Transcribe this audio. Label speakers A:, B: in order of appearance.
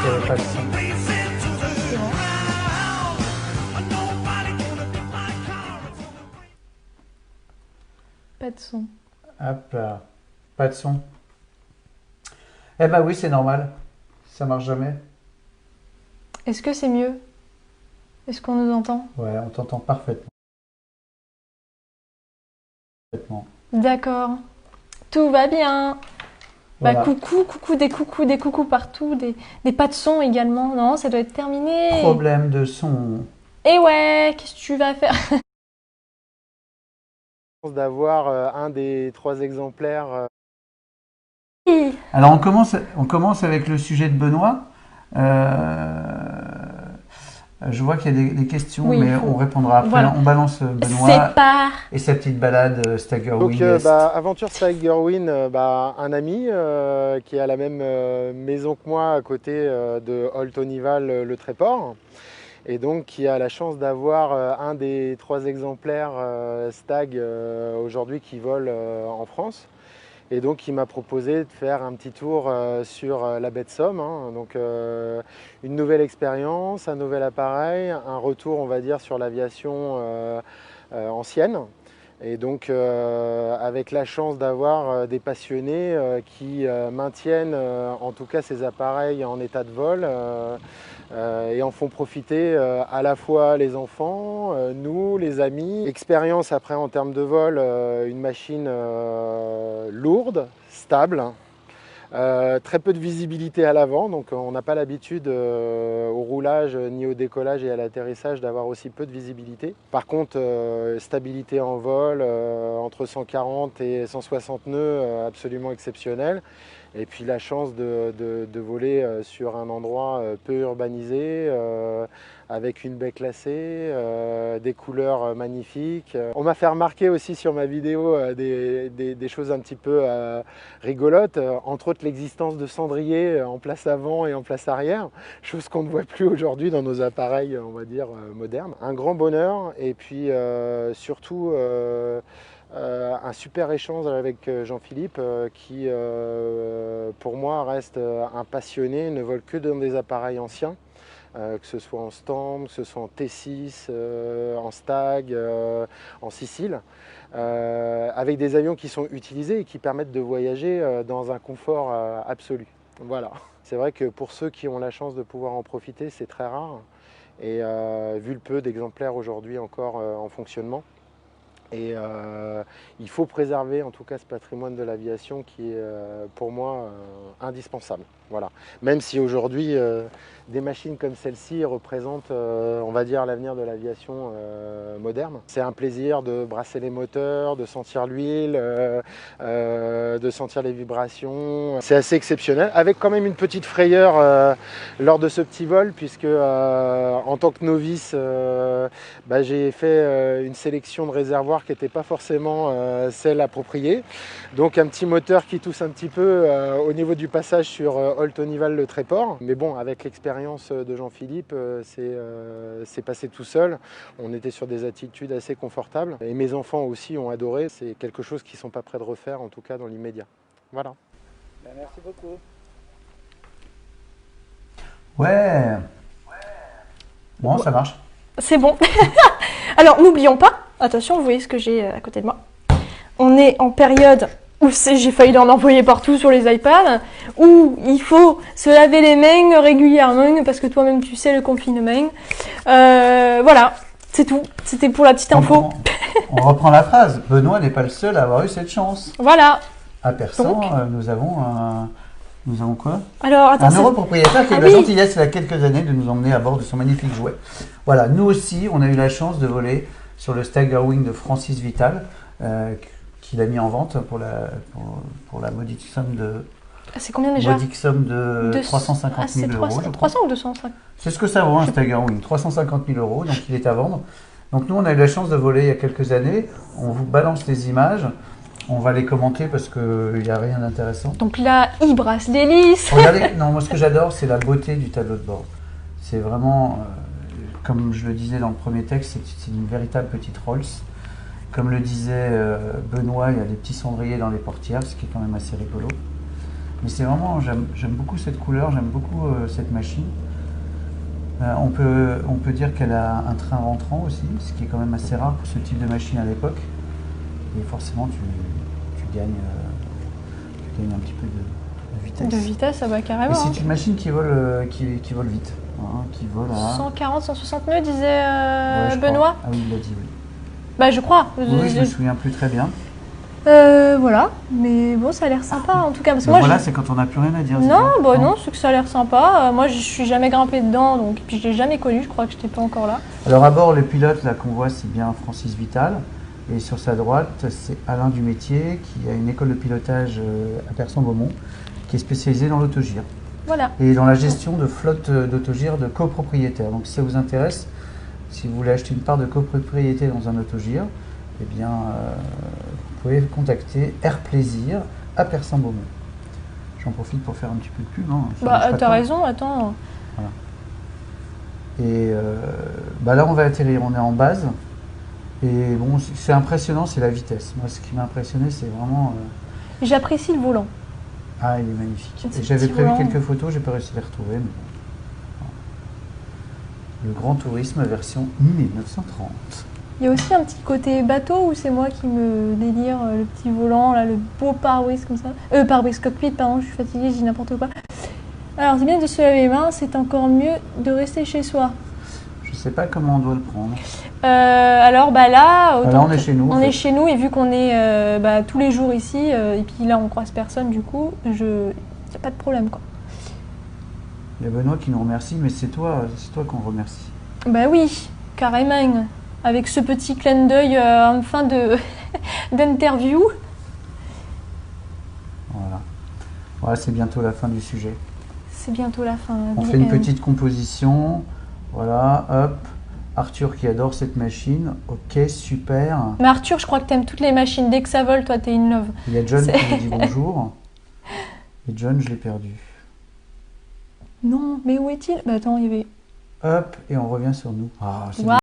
A: qu'il n'y avait pas de son.
B: C'est bon. Pas de son.
A: Hop là. Pas de son. Eh ben oui, c'est normal. Ça marche jamais.
B: Est-ce que c'est mieux? Est-ce qu'on nous entend?
A: Ouais, on t'entend parfaitement.
B: D'accord. Tout va bien.
A: Voilà.
B: Bah coucou, des coucous partout, des pas de son également. Non, ça doit être terminé.
A: Problème de son.
B: Et ouais, qu'est-ce que tu vas faire?
C: D'avoir un des 3 exemplaires.
A: Alors on commence avec le sujet de Benoît. Je vois qu'il y a des questions,
B: Oui,
A: mais on répondra après.
B: Voilà.
A: On balance Benoît
B: C'est pas...
A: et sa petite balade Staggerwing.
C: Donc Aventure Staggerwing, un ami qui est à la même maison que moi à côté de Holt-Onival le Tréport, et donc qui a la chance d'avoir un des 3 exemplaires Stag aujourd'hui qui volent en France. Et donc il m'a proposé de faire un petit tour sur la baie de Somme, hein. Donc une nouvelle expérience, un nouvel appareil, un retour on va dire sur l'aviation ancienne. Et donc avec la chance d'avoir des passionnés qui maintiennent en tout cas ces appareils en état de vol et en font profiter à la fois les enfants, nous, les amis. Expérience après en termes de vol, une machine lourde, stable. Très peu de visibilité à l'avant, donc on n'a pas l'habitude au roulage ni au décollage et à l'atterrissage d'avoir aussi peu de visibilité. Par contre, stabilité en vol entre 140 et 160 nœuds absolument exceptionnelle. Et puis la chance de voler sur un endroit peu urbanisé, avec une baie classée, des couleurs magnifiques. On m'a fait remarquer aussi sur ma vidéo des choses un petit peu rigolotes, entre autres l'existence de cendriers en place avant et en place arrière, chose qu'on ne voit plus aujourd'hui dans nos appareils, on va dire, modernes. Un grand bonheur, et puis surtout un super échange avec Jean-Philippe qui pour moi reste un passionné, ne vole que dans des appareils anciens, que ce soit en Stamp, que ce soit en T6, en Stag, en Sicile, avec des avions qui sont utilisés et qui permettent de voyager dans un confort absolu. Voilà. C'est vrai que pour ceux qui ont la chance de pouvoir en profiter, c'est très rare, et vu le peu d'exemplaires aujourd'hui encore en fonctionnement. Et il faut préserver en tout cas ce patrimoine de l'aviation qui est pour moi indispensable. Voilà. Même si aujourd'hui des machines comme celle-ci représentent on va dire l'avenir de l'aviation moderne. C'est un plaisir de brasser les moteurs, de sentir l'huile, de sentir les vibrations. C'est assez exceptionnel, avec quand même une petite frayeur lors de ce petit vol, puisque en tant que novice j'ai fait une sélection de réservoirs qui n'était pas forcément celle appropriée. Donc un petit moteur qui tousse un petit peu au niveau du passage sur Holt-Onival le Tréport. Mais bon, avec l'expérience de Jean-Philippe, c'est passé tout seul. On était sur des attitudes assez confortables. Et mes enfants aussi ont adoré. C'est quelque chose qu'ils ne sont pas prêts de refaire, en tout cas dans l'immédiat. Voilà.
A: Merci beaucoup. Ouais. Bon, ça marche.
B: C'est bon. Alors, n'oublions pas, attention, vous voyez ce que j'ai à côté de moi. On est en période où j'ai failli en envoyer partout sur les iPads, où il faut se laver les mains régulièrement, parce que toi-même tu sais le confinement. Voilà, c'est tout. C'était pour la petite info.
A: On reprend la phrase. Benoît n'est pas le seul à avoir eu cette chance.
B: Voilà.
A: À Persan, nous avons quoi?
B: Alors, attends,
A: un heureux propriétaire qui a eu la gentillesse il y a quelques années de nous emmener à bord de son magnifique jouet. Voilà, nous aussi, on a eu la chance de voler sur le Staggerwing de Francis Vital, qu'il a mis en vente pour la modique somme de...
B: C'est combien déjà?
A: Modique somme de 350 000 euros.
B: 300 ou 200?
A: C'est ce que ça vaut un Staggerwing, 350 000 euros, donc il est à vendre. Donc nous, on a eu la chance de voler il y a quelques années. On vous balance les images. On va les commenter parce qu'il n'y a rien d'intéressant.
B: Donc là, il brasse l'hélice.
A: Regardez, non, moi ce que j'adore, c'est la beauté du tableau de bord. C'est vraiment, comme je le disais dans le premier texte, c'est une véritable petite Rolls. Comme le disait Benoît, il y a des petits cendriers dans les portières, ce qui est quand même assez rigolo. Mais c'est vraiment, j'aime beaucoup cette couleur, j'aime beaucoup cette machine. On peut dire qu'elle a un train rentrant aussi, ce qui est quand même assez rare pour ce type de machine à l'époque. Et forcément, tu gagnes un petit peu de vitesse.
B: De vitesse, ah bah carrément.
A: Et c'est une machine qui vole vite. Hein, qui vole à...
B: 140, 160 nœuds, disait
A: Ouais, je
B: Benoît.
A: crois. Ah oui, il l'a dit, oui.
B: Bah je crois.
A: Oui, je me souviens plus très bien.
B: Voilà, mais bon, ça a l'air sympa en tout cas. Parce que
A: Donc
B: moi,
A: voilà, c'est quand on n'a plus rien à dire. c'est
B: non,
A: ça
B: bah non, c'est que ça a l'air sympa. Moi, je suis jamais grimpée dedans, donc puis je l'ai jamais connu. Je crois que j'étais pas encore là.
A: Alors à bord, le pilote là qu'on voit, c'est bien Francis Vital. Et sur sa droite, c'est Alain Dumétier, qui a une école de pilotage à Persan-Beaumont, qui est spécialisée dans l'autogire.
B: Voilà.
A: Et dans la gestion de flotte d'autogire de copropriétaires. Donc si ça vous intéresse, si vous voulez acheter une part de copropriété dans un autogire, eh bien, vous pouvez contacter Air Plaisir à Persan-Beaumont. J'en profite pour faire un petit peu de pub. Hein, ça marche
B: Bah
A: pas
B: t'as
A: tant.
B: raison. Attends.
A: Et là, on va atterrir, on est en base. Et bon, c'est impressionnant, c'est la vitesse. Moi, ce qui m'a impressionné, c'est vraiment...
B: J'apprécie le volant.
A: Ah, il est magnifique.
B: C'est
A: Et j'avais
B: petit
A: prévu
B: volant.
A: quelques photos, j'ai pas réussi à les retrouver. Mais bon. Le Grand Tourisme version 1930.
B: Il y a aussi un petit côté bateau où c'est moi qui me délire le petit volant, là, le beau pare-brise comme ça. Pare-brise cockpit, pardon, je suis fatiguée, je dis n'importe quoi. Alors, c'est bien de se laver les mains, c'est encore mieux de rester chez soi.
A: Je sais pas comment on doit le prendre.
B: Alors, bah là,
A: Ah, là, on est chez nous. en
B: on
A: fait.
B: est chez nous et vu qu'on est tous les jours ici, et puis là on croise personne du coup, y a pas de problème quoi.
A: Il y a Benoît qui nous remercie, mais c'est toi qu'on remercie.
B: Bah oui, carrément. Avec ce petit clin d'œil en fin d'interview.
A: Voilà. Voilà, c'est bientôt la fin du sujet.
B: C'est bientôt la fin.
A: On fait une petite composition. Voilà, hop. Arthur qui adore cette machine. Ok, super.
B: Mais Arthur, je crois que t'aimes toutes les machines. Dès que ça vole, toi t'es in love.
A: Il y a John
B: C'est-
A: qui nous dit bonjour. Et John, je l'ai perdu.
B: Non, mais où est-il? Bah attends, il y avait...
A: Hop, et on revient sur nous. Ah, c'est
B: Waouh.